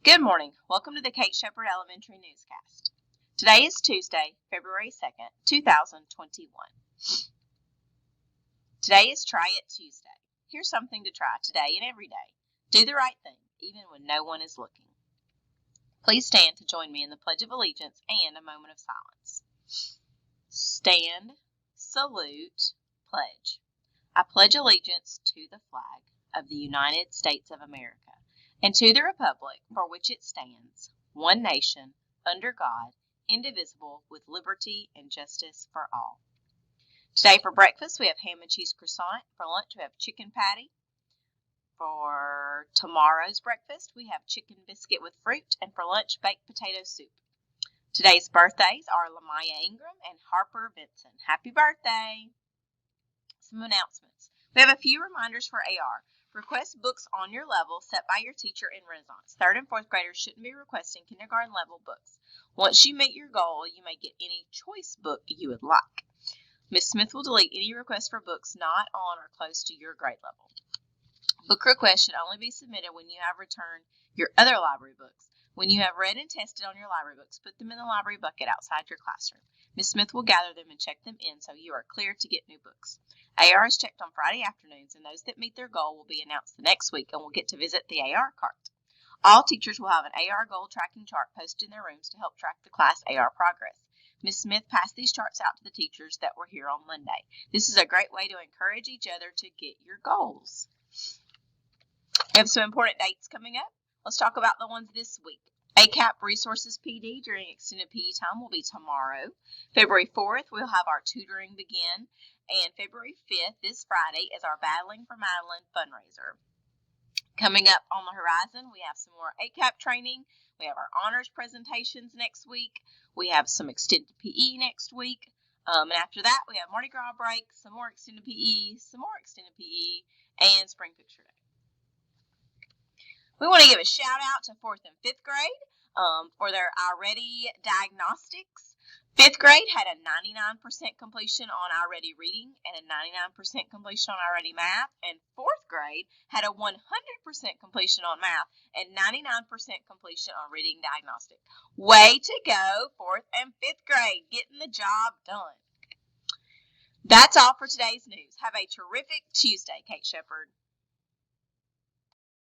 Good morning. Welcome to the Kate Shepherd Elementary Newscast. Today is Tuesday, February 2nd, 2021. Today is Try It Tuesday. Here's something to try today and every day. Do the right thing, even when no one is looking. Please stand to join me in the Pledge of Allegiance and a moment of silence. Stand, salute, pledge. I pledge allegiance to the flag of the United States of America and to the republic for which it stands, one nation, under God, indivisible, with liberty and justice for all. Today for breakfast, we have ham and cheese croissant. For lunch, we have chicken patty. For tomorrow's breakfast, we have chicken biscuit with fruit, and for lunch, baked potato soup. Today's birthdays are Lamaya Ingram and Harper Vinson. Happy birthday! Some announcements. We have a few reminders for AR. Request books on your level set by your teacher in Renaissance. 3rd and 4th graders shouldn't be requesting kindergarten level books. Once you meet your goal, you may get any choice book you would like. Ms. Smith will delete any request for books not on or close to your grade level. Book requests should only be submitted when you have returned your other library books. When you have read and tested on your library books, put them in the library bucket outside your classroom. Ms. Smith will gather them and check them in so you are clear to get new books. AR is checked on Friday afternoons, and those that meet their goal will be announced the next week and will get to visit the AR cart. All teachers will have an AR goal tracking chart posted in their rooms to help track the class AR progress. Ms. Smith passed these charts out to the teachers that were here on Monday. This is a great way to encourage each other to get your goals. We have some important dates coming up. Let's talk about the ones this week. ACAP Resources PD during extended PE time will be tomorrow. February 4th, we'll have our tutoring begin. And February 5th, this Friday, is our Battling for Madeline fundraiser. Coming up on the horizon, we have some more ACAP training. We have our honors presentations next week. We have some extended PE next week. And after that, we have Mardi Gras break, some more extended PE, and Spring Picture Day. We want to give a shout out to 4th and 5th grade for their iReady diagnostics. 5th grade had a 99% completion on iReady reading and a 99% completion on iReady math, and 4th grade had a 100% completion on math and 99% completion on reading diagnostic. Way to go, 4th and 5th grade, getting the job done. That's all for today's news. Have a terrific Tuesday, Kate Shepherd.